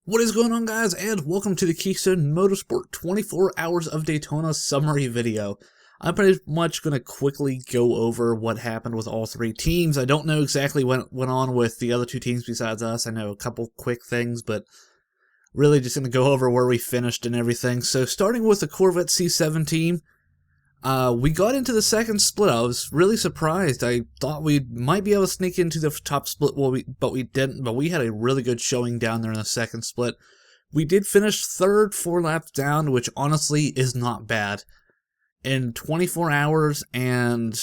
What is going on, guys, and welcome to the Keystone Motorsport 24 Hours of Daytona summary video. I'm pretty much going to quickly go over what happened with all three teams. I don't know exactly what went on with the other two teams besides us. I know a couple quick things, but really just going to go over where we finished and everything. So starting with the Corvette C7 team, we got into the second split. I was really surprised. I thought we might be able to sneak into the top split, but we didn't. But we had a really good showing down there in the second split. We did finish third, 4 laps down, which honestly is not bad. In 24 hours and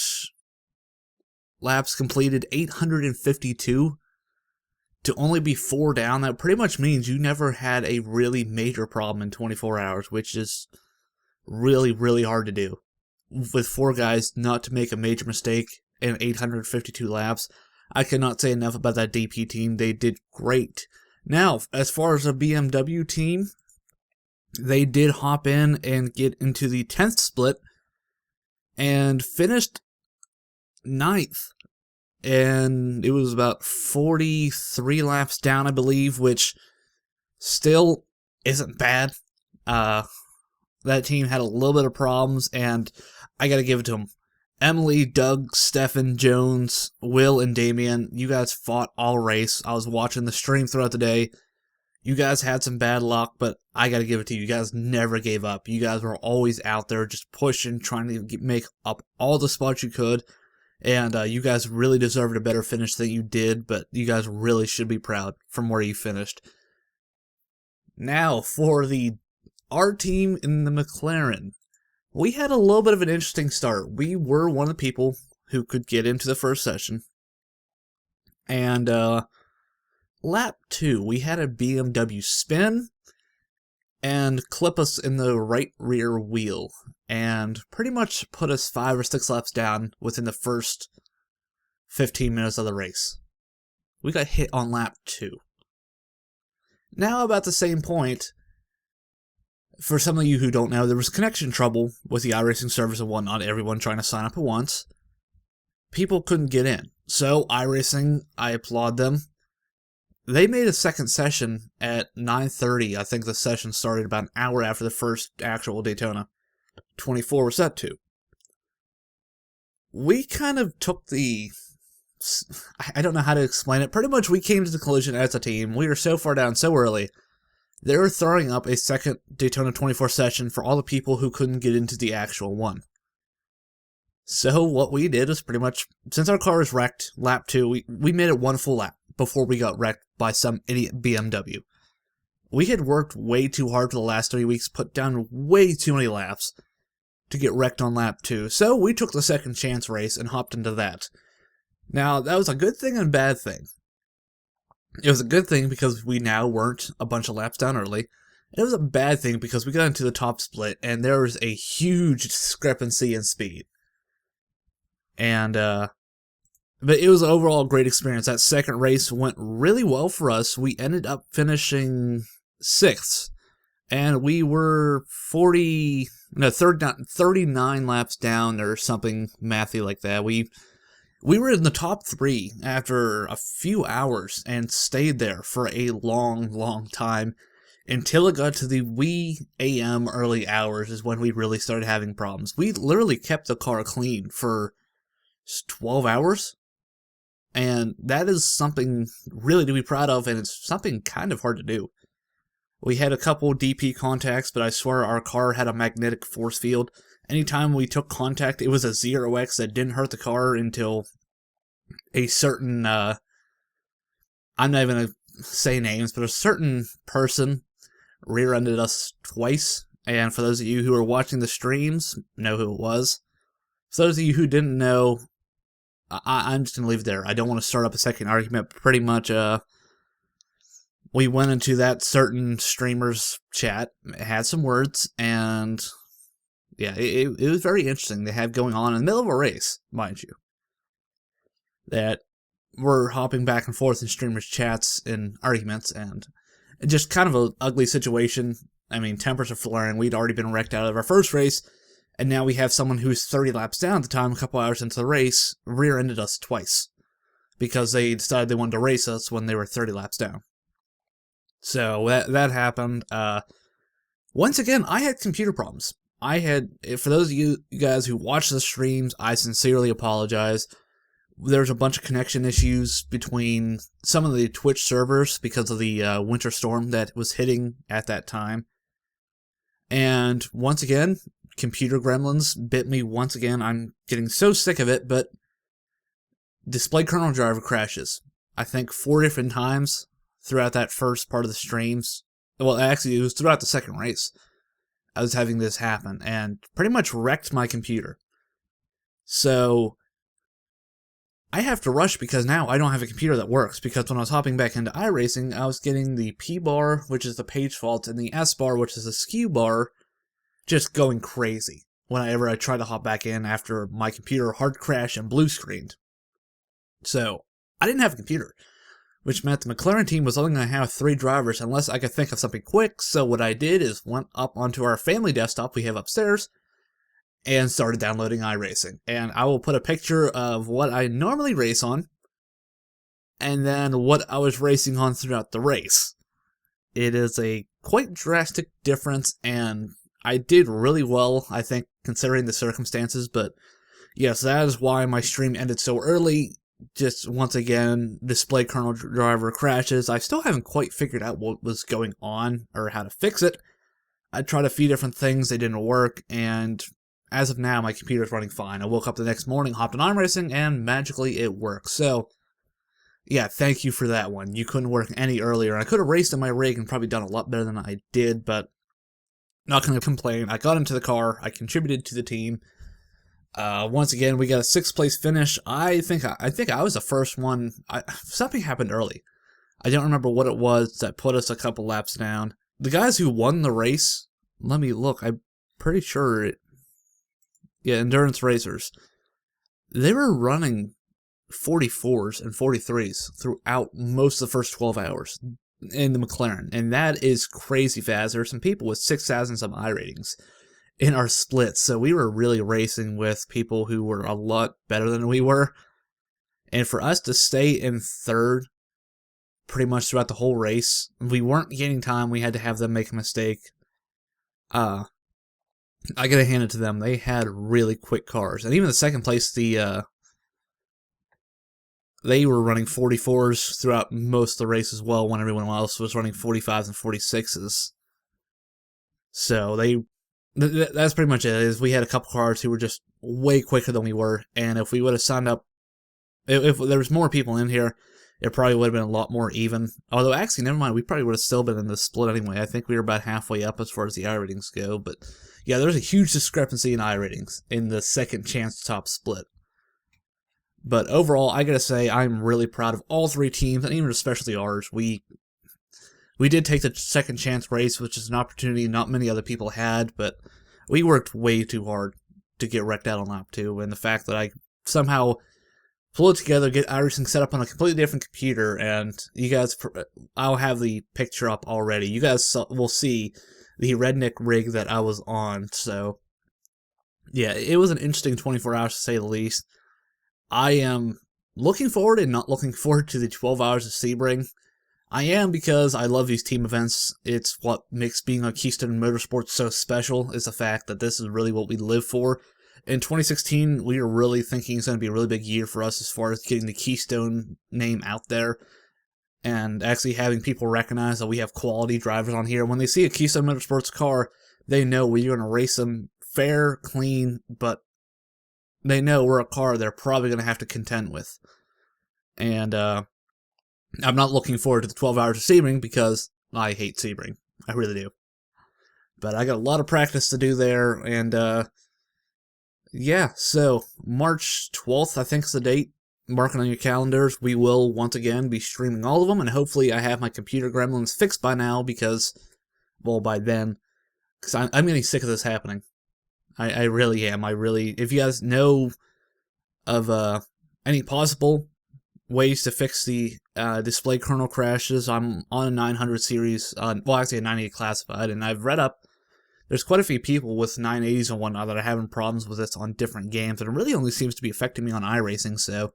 laps completed 852, to only be 4 down, that pretty much means you never had a really major problem in 24 hours, which is really, really hard to do. With 4 guys not to make a major mistake in 852 laps. I cannot say enough about that DP team. They did great. Now, as far as the BMW team, they did hop in and get into the 10th split and finished 9th. And it was about 43 laps down, I believe, which still isn't bad. That team had a little bit of problems, and I gotta give it to them. Emily, Doug, Stefan, Jones, Will, and Damien, you guys fought all race. I was watching the stream throughout the day. You guys had some bad luck, but I gotta give it to you. You guys never gave up. You guys were always out there just pushing, trying to make up all the spots you could. And you guys really deserved a better finish than you did, but you guys really should be proud from where you finished. Now, for our team in the McLaren, we had a little bit of an interesting start. We were one of the people who could get into the first session. And lap 2, we had a BMW spin and clip us in the right rear wheel, and pretty much put us 5 or 6 laps down within the first 15 minutes of the race. We got hit on lap 2. Now, about the same point, for some of you who don't know, there was connection trouble with the iRacing servers and whatnot, everyone trying to sign up at once. People couldn't get in. So, iRacing, I applaud them. They made a second session at 9:30. I think the session started about an hour after the first actual Daytona 24 was set to. We kind of took I don't know how to explain it. Pretty much we came to the collision as a team. We were so far down so early. They were throwing up a second Daytona 24 session for all the people who couldn't get into the actual one. So what we did is pretty much, since our car was wrecked, lap 2, we made it 1 full lap before we got wrecked by some idiot BMW. We had worked way too hard for the last 3 weeks, put down way too many laps to get wrecked on lap 2. So we took the second chance race and hopped into that. Now, that was a good thing and a bad thing. It was a good thing because we now weren't a bunch of laps down early. It was a bad thing because we got into the top split and there was a huge discrepancy in speed. And, but it was overall a great experience. That second race went really well for us. We ended up finishing 6th. And we were 39 laps down or something mathy like that. We were in the top 3 after a few hours and stayed there for a long, long time until it got to the wee AM early hours is when we really started having problems. We literally kept the car clean for 12 hours, and that is something really to be proud of, and it's something kind of hard to do. We had a couple DP contacts, but I swear our car had a magnetic force field. Anytime we took contact, it was a 0x that didn't hurt the car until a certain, I'm not even going to say names, but a certain person rear-ended us twice. And for those of you who are watching the streams, know who it was. For those of you who didn't know, I'm just going to leave it there. I don't want to start up a second argument. Pretty much, we went into that certain streamer's chat, had some words, and yeah, it was very interesting to have going on in the middle of a race, mind you. That we're hopping back and forth in streamers' chats and arguments, and just kind of an ugly situation. I mean, tempers are flaring. We'd already been wrecked out of our first race, and now we have someone who's 30 laps down at the time, a couple hours into the race, rear-ended us twice. because they decided they wanted to race us when they were 30 laps down. So that happened. Once again, I had computer problems. For those of you guys who watch the streams, I sincerely apologize. There's a bunch of connection issues between some of the Twitch servers because of the winter storm that was hitting at that time. And once again, computer gremlins bit me once again. I'm getting so sick of it, but display kernel driver crashes. I think 4 different times throughout that first part of the streams. Well, actually, it was throughout the second race. I was having this happen, and pretty much wrecked my computer. So I have to rush because now I don't have a computer that works, because when I was hopping back into iRacing, I was getting the P bar, which is the page fault, and the S bar, which is the skew bar, just going crazy whenever I try to hop back in after my computer hard crashed and blue screened. So I didn't have a computer, which meant the McLaren team was only going to have 3 drivers unless I could think of something quick. So what I did is went up onto our family desktop we have upstairs and started downloading iRacing. And I will put a picture of what I normally race on and then what I was racing on throughout the race. It is a quite drastic difference, and I did really well, I think, considering the circumstances. But yes, that is why my stream ended so early. Just once again, display kernel driver crashes. I still haven't quite figured out what was going on or how to fix it. I tried a few different things, they didn't work, and as of now, my computer's running fine. I woke up the next morning, hopped on iRacing, and magically it works. So, yeah, thank you for that one. You couldn't work any earlier. I could have raced in my rig and probably done a lot better than I did, but not going to complain. I got into the car, I contributed to the team. Once again, we got a 6th place finish. I think I was the first one. Something happened early. I don't remember what it was that put us a couple laps down. The guys who won the race, let me look, I'm pretty sure endurance racers, they were running 44s and 43s throughout most of the first 12 hours in the McLaren, and that is crazy fast. There were some people with 6,000 some I ratings in our splits, so we were really racing with people who were a lot better than we were, and for us to stay in 3rd pretty much throughout the whole race, we weren't gaining time. We had to have them make a mistake. I gotta hand it to them. They had really quick cars, and even the 2nd place, they were running 44s throughout most of the race as well, when everyone else was running 45s and 46s. So that's pretty much it. Is we had a couple cars who were just way quicker than we were, and if we would have signed up, if there was more people in here, it probably would have been a lot more even. Although, actually, never mind, we probably would have still been in the split anyway. I think we were about halfway up as far as the I ratings go, but yeah, there's a huge discrepancy in I ratings in the second chance top split. But overall, I gotta say, I'm really proud of all 3 teams, and even especially ours. We did take the second chance race, which is an opportunity not many other people had, but we worked way too hard to get wrecked out on lap 2, and the fact that I somehow pull it together, get iRacing set up on a completely different computer, and you guys, I'll have the picture up already. You guys will see the redneck rig that I was on. So, yeah, it was an interesting 24 hours to say the least. I am looking forward and not looking forward to the 12 hours of Sebring. I am, because I love these team events. It's what makes being on Keystone Motorsport so special, is the fact that this is really what we live for. In 2016, we were really thinking it's going to be a really big year for us as far as getting the Keystone name out there and actually having people recognize that we have quality drivers on here. When they see a Keystone Motorsports car, they know we're going to race them fair, clean, but they know we're a car they're probably going to have to contend with. And I'm not looking forward to the 12 hours of Sebring, because I hate Sebring. I really do. But I got a lot of practice to do there, and yeah, so March 12th, I think is the date. Mark it on your calendars. We will once again be streaming all of them, and hopefully I have my computer gremlins fixed by now, because, well, by then, because I'm getting sick of this happening. I really am. If you guys know of any possible ways to fix the display kernel crashes, I'm on a 900 series, well, actually a 980 classified, and I've read up. There's quite a few people with 980s and whatnot that are having problems with this on different games, and it really only seems to be affecting me on iRacing, so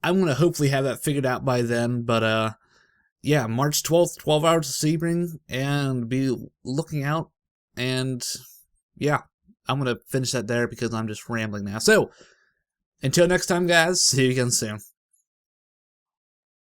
I'm going to hopefully have that figured out by then. But yeah, March 12th, 12 hours of Sebring, and be looking out. And yeah, I'm going to finish that there because I'm just rambling now. So, until next time, guys, see you again soon.